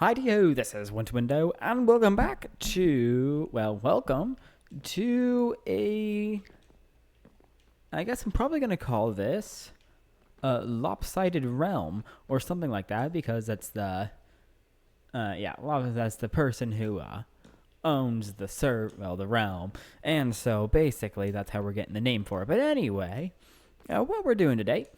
Hi-de-ho, this is Window, and welcome back to, welcome to I guess I'm probably going to call this a Lopsided Realm, or something like that, because that's that's the person who, owns the realm, and so basically that's how we're getting the name for it. But anyway, what we're doing today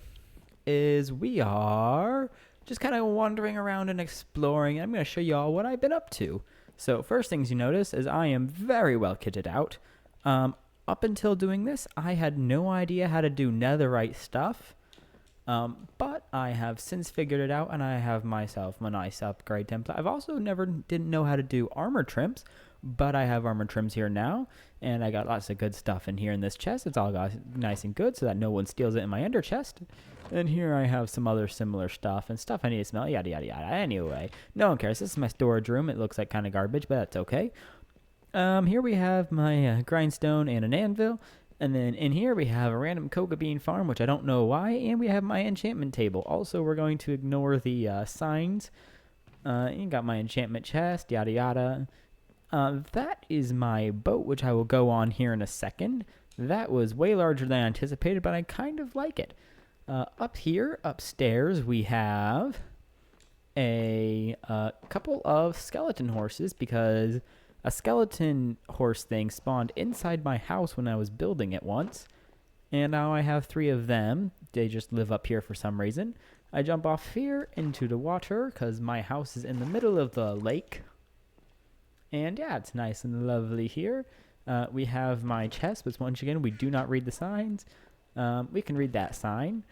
is we are just kind of wandering around and exploring. I'm going to show you all what I've been up to. So first things you notice is I am very well kitted out. Up until doing this, I had no idea how to do netherite stuff. But I have since figured it out, and I have myself a nice upgrade template. I've also didn't know how to do armor trims, but I have armor trims here now, and I got lots of good stuff in here in this chest. It's all got nice and good so that no one steals it in my ender chest. And here I have some other similar stuff and stuff I need to smell, yada yada yada. Anyway, no one cares. This is my storage room. It looks like kind of garbage, but that's okay. Here we have my grindstone and an anvil. And then in here we have a random coca bean farm, which I don't know why, and we have my enchantment table. Also, we're going to ignore the signs. You got my enchantment chest, yada yada. That is my boat, which I will go on here in a second. That was way larger than I anticipated, but I kind of like it. Up here, upstairs, we have a couple of skeleton horses, because a skeleton horse thing spawned inside my house when I was building it once. And now I have 3 of them. They just live up here for some reason. I jump off here into the water because my house is in the middle of the lake. And yeah, it's nice and lovely here. We have my chest, but once again, we do not read the signs. We can read that sign.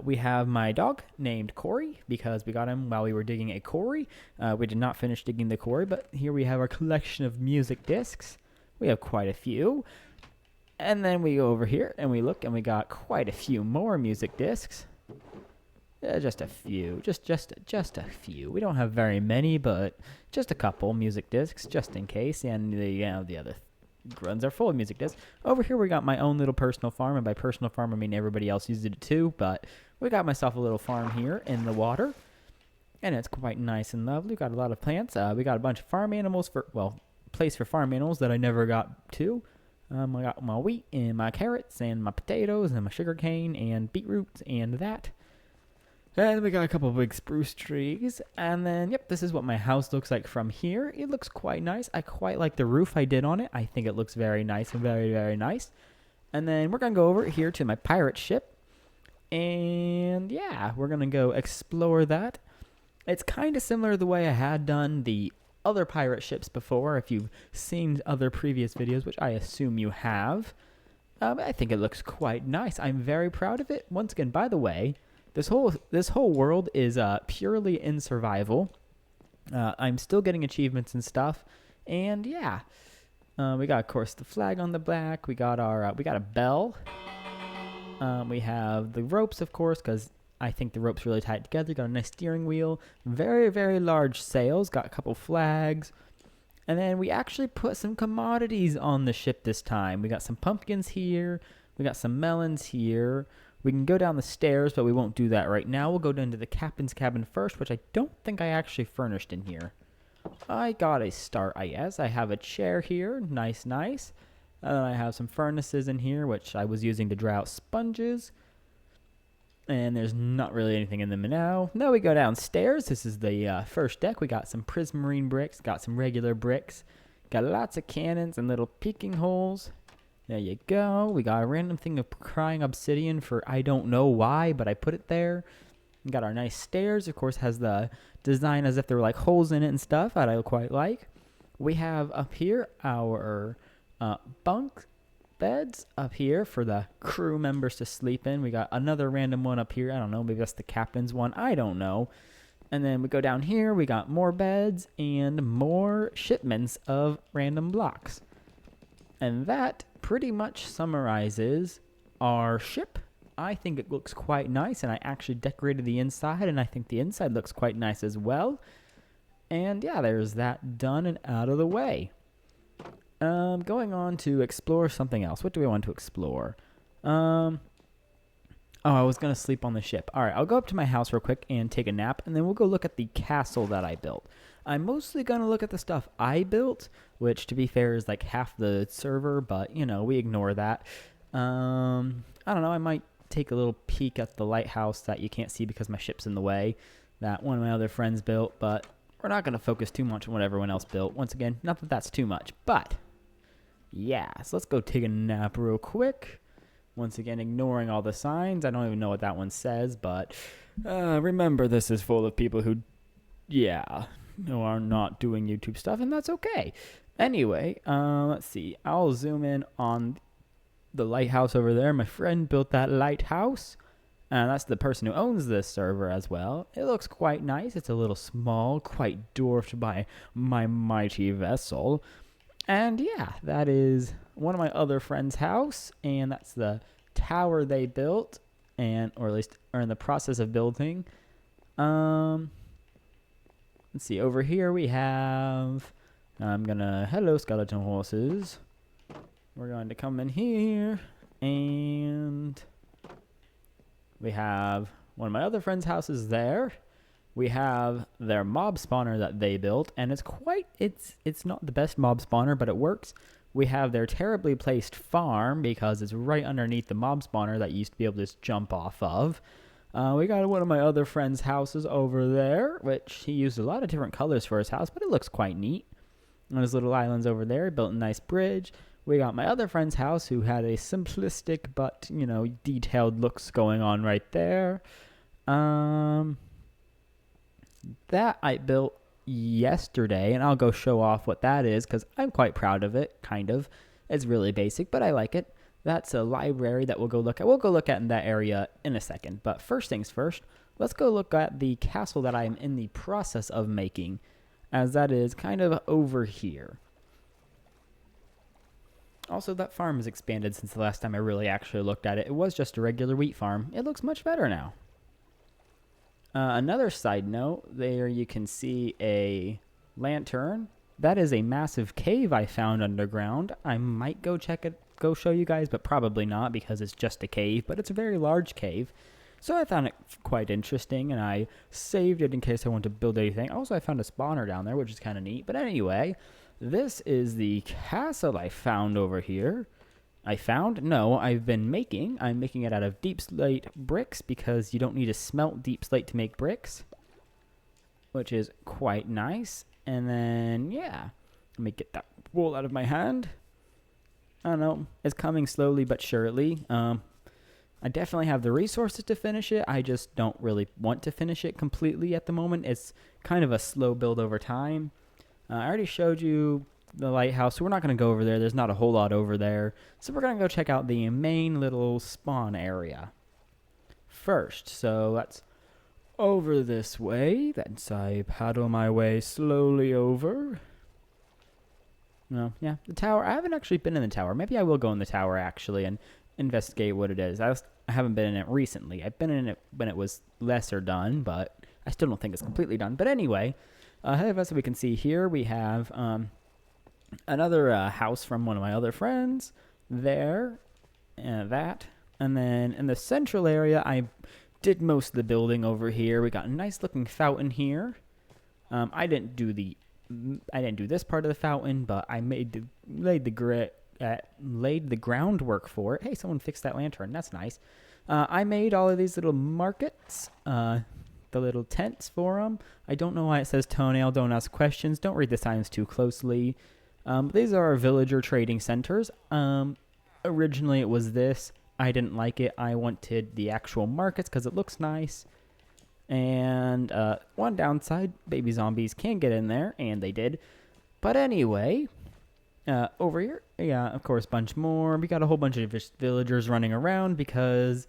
We have my dog named Corey, because we got him while we were digging a quarry. We did not finish digging the quarry, but here we have our collection of music discs. We have quite a few. And then we go over here and we look, and we got quite a few more music discs. Just a few. Just a few. We don't have very many, but just a couple music discs, just in case. And the other runs are full of music discs. Over here we got my own little personal farm, and by personal farm I mean everybody else uses it too, but we got myself a little farm here in the water, and it's quite nice and lovely. We got a lot of plants. We got a bunch of farm animals place for farm animals that I never got to. I got my wheat and my carrots and my potatoes and my sugar cane and beetroots and that. And we got a couple of big spruce trees. And then, yep, this is what my house looks like from here. It looks quite nice. I quite like the roof I did on it. I think it looks very nice and very, very nice. And then we're going to go over here to my pirate ship. And yeah, we're going to go explore that. It's kind of similar to the way I had done the other pirate ships before. If you've seen other previous videos, which I assume you have. I think it looks quite nice. I'm very proud of it. Once again, by the way, this whole world is purely in survival. I'm still getting achievements and stuff, and yeah, we got, of course, the flag on the back. We got we got a bell. We have the ropes, of course, because I think the ropes really tight together. Got a nice steering wheel. Very, very large sails. Got a couple flags, and then we actually put some commodities on the ship this time. We got some pumpkins here. We got some melons here. We can go down the stairs, but we won't do that right now. We'll go down to the captain's cabin first, which I don't think I actually furnished in here. I got a start, I guess. I have a chair here. Nice, nice. I have some furnaces in here, which I was using to dry out sponges. And there's not really anything in them now. Now we go downstairs. This is the first deck. We got some prismarine bricks, got some regular bricks. Got lots of cannons and little peeking holes. There you go. We got a random thing of crying obsidian for I don't know why, but I put it there. We got our nice stairs. Of course, has the design as if there were like holes in it and stuff that I quite like. We have up here our bunk beds up here for the crew members to sleep in. We got another random one up here. I don't know. Maybe that's the captain's one. I don't know. And then we go down here. We got more beds and more shipments of random blocks. And that pretty much summarizes our ship. I think it looks quite nice, and I actually decorated the inside, and I think the inside looks quite nice as well. And yeah, there's that done and out of the way. Going on to explore something else. What do we want to explore? Oh, I was going to sleep on the ship. All right, I'll go up to my house real quick and take a nap, and then we'll go look at the castle that I built. I'm mostly going to look at the stuff I built, which, to be fair, is like half the server, but, you know, we ignore that. I don't know, I might take a little peek at the lighthouse that you can't see because my ship's in the way, that one of my other friends built, but we're not going to focus too much on what everyone else built. Once again, not that that's too much, but yeah, so let's go take a nap real quick. Once again, ignoring all the signs. I don't even know what that one says, but remember, this is full of people who, yeah, who are not doing YouTube stuff, and that's okay. Anyway, let's see. I'll zoom in on the lighthouse over there. My friend built that lighthouse, and that's the person who owns this server as well. It looks quite nice. It's a little small, quite dwarfed by my mighty vessel. And yeah, that is one of my other friends' house, and that's the tower they built, or at least are in the process of building. Let's see, over here we have, hello skeleton horses. We're going to come in here, and we have one of my other friends' houses there. We have their mob spawner that they built, and it's not the best mob spawner, but it works. We have their terribly placed farm because it's right underneath the mob spawner that you used to be able to just jump off of. We got one of my other friend's houses over there, which he used a lot of different colors for his house, but it looks quite neat. On his little islands over there, he built a nice bridge. We got my other friend's house who had a simplistic but, you know, detailed looks going on right there. That I built yesterday, and I'll go show off what that is because I'm quite proud of it, kind of. It's really basic, but I like it. That's a library that we'll go look at. We'll go look at in that area in a second. But first things first, let's go look at the castle that I'm in the process of making, as that is kind of over here. Also, that farm has expanded since the last time I really actually looked at it. It was just a regular wheat farm. It looks much better now. Another side note, there you can see a lantern. That is a massive cave I found underground. I might go show you guys, but probably not because it's just a cave, but it's a very large cave. So I found it quite interesting, and I saved it in case I want to build anything. Also, I found a spawner down there, which is kind of neat. But anyway, this is the castle I found over here. I've been making. I'm making it out of deep slate bricks because you don't need to smelt deep slate to make bricks, which is quite nice. And then, yeah, let me get that wool out of my hand. I don't know. It's coming slowly but surely. I definitely have the resources to finish it. I just don't really want to finish it completely at the moment. It's kind of a slow build over time. I already showed you the lighthouse, so we're not going to go over there. There's not a whole lot over there. So we're going to go check out the main little spawn area first. So that's over this way. That's I paddle my way slowly over. No, yeah, the tower. I haven't actually been in the tower. Maybe I will go in the tower actually and investigate what it is. I haven't been in it recently. I've been in it when it was lesser done, but I still don't think it's completely done. But anyway, ahead of us we can see here we have another house from one of my other friends there, and then in the central area I did most of the building over here. We got a nice looking fountain here. I didn't do this part of the fountain, but I laid the groundwork for it. Hey, someone fixed that lantern. That's nice. I made all of these little markets, the little tents for them. I don't know why it says toenail. Don't ask questions. Don't read the signs too closely. These are our villager trading centers. Originally it was this. I didn't like it. I wanted the actual markets because it looks nice. And one downside, baby zombies can get in there, and they did. But anyway, over here, yeah, of course, bunch more. We got a whole bunch of villagers running around because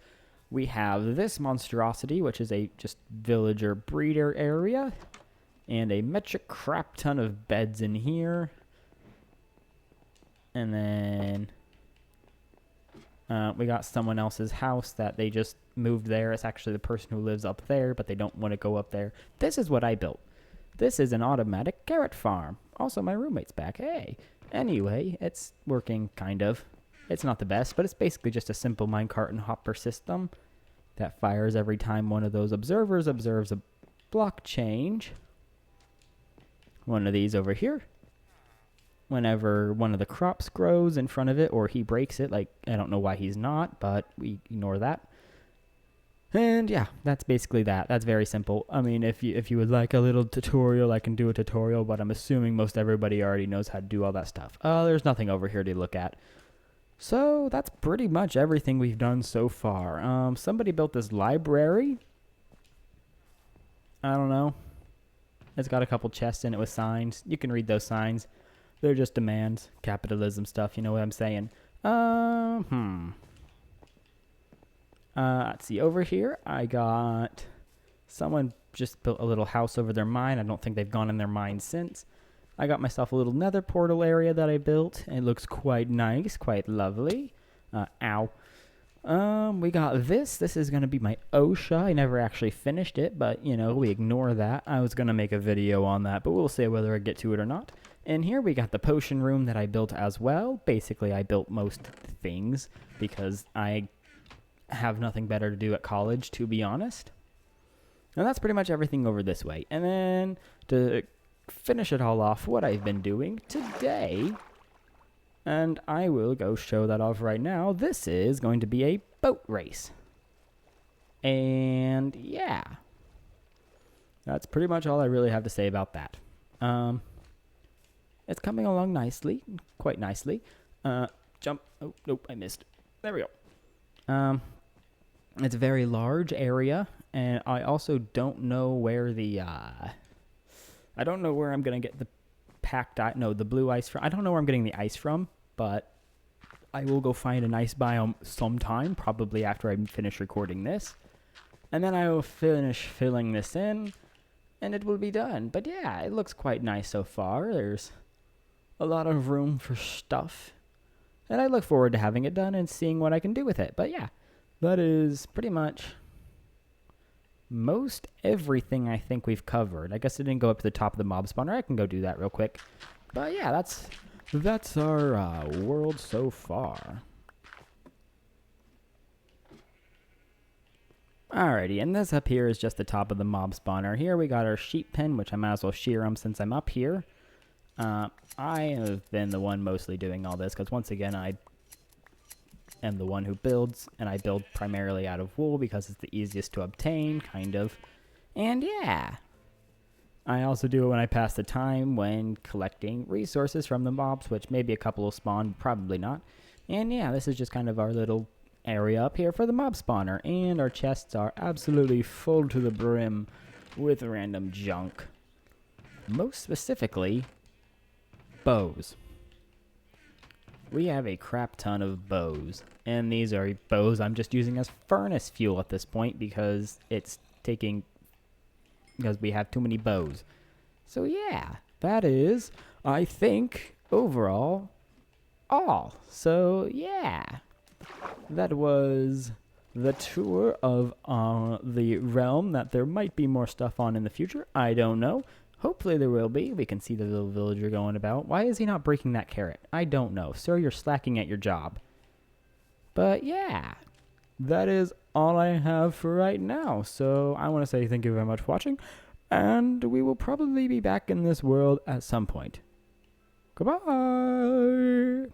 we have this monstrosity, which is a just villager breeder area, and a metric crap ton of beds in here. And then we got someone else's house that they just moved there. It's actually the person who lives up there, but they don't want to go up there. This is what I built. This is an automatic carrot farm. Also, my roommate's back. Hey. Anyway, it's working, kind of. It's not the best, but it's basically just a simple minecart and hopper system. that fires every time one of those observers observes a block change. One of these over here. Whenever one of the crops grows in front of it or he breaks it, like, I don't know why he's not, but we ignore that. And yeah, that's basically that. That's very simple. I mean, if you would like a little tutorial, I can do a tutorial, but I'm assuming most everybody already knows how to do all that stuff. There's nothing over here to look at. So that's pretty much everything we've done so far. Somebody built this library. I don't know. It's got a couple chests in it with signs. You can read those signs. They're just demands, capitalism stuff, you know what I'm saying. Let's see, over here, I got someone just built a little house over their mine. I don't think they've gone in their mine since. I got myself a little nether portal area that I built. It looks quite nice, quite lovely. Ow. We got this. This is going to be my OSHA. I never actually finished it, but, you know, we ignore that. I was going to make a video on that, but we'll see whether I get to it or not. And here we got the potion room that I built as well. Basically, I built most things because I have nothing better to do at college, to be honest. And that's pretty much everything over this way. And then to finish it all off, what I've been doing today, and I will go show that off right now. This is going to be a boat race. And yeah, that's pretty much all I really have to say about that. It's coming along nicely, quite nicely. Jump. Oh, nope, I missed. There we go. It's a very large area, and I also don't know where the, I don't know where I'm going to get the the blue ice from. I don't know where I'm getting the ice from, but I will go find an ice biome sometime, probably after I finish recording this. And then I will finish filling this in, and it will be done. But yeah, it looks quite nice so far. There's a lot of room for stuff, and I look forward to having it done and seeing what I can do with it. But yeah, that is pretty much most everything I think we've covered. I guess it didn't go up to the top of the mob spawner. I can go do that real quick. But yeah, that's our world so far. Alrighty, and this up here is just the top of the mob spawner. Here we got our sheep pen, which I might as well shear them since I'm up here. I have been the one mostly doing all this because once again I am the one who builds, and I build primarily out of wool because it's the easiest to obtain, kind of. And yeah, I also do it when I pass the time when collecting resources from the mobs, which maybe a couple will spawn, probably not. And yeah, this is just kind of our little area up here for the mob spawner, and our chests are absolutely full to the brim with random junk. Most specifically, bows. We have a crap ton of bows, and these are bows I'm just using as furnace fuel at this point because we have too many bows. So yeah, that is, I think, overall, all. So yeah, that was the tour of the realm that there might be more stuff on in the future. I don't know. Hopefully there will be. We can see the little villager going about. Why is he not breaking that carrot? I don't know. Sir, you're slacking at your job. But yeah, that is all I have for right now. So I want to say thank you very much for watching, and we will probably be back in this world at some point. Goodbye!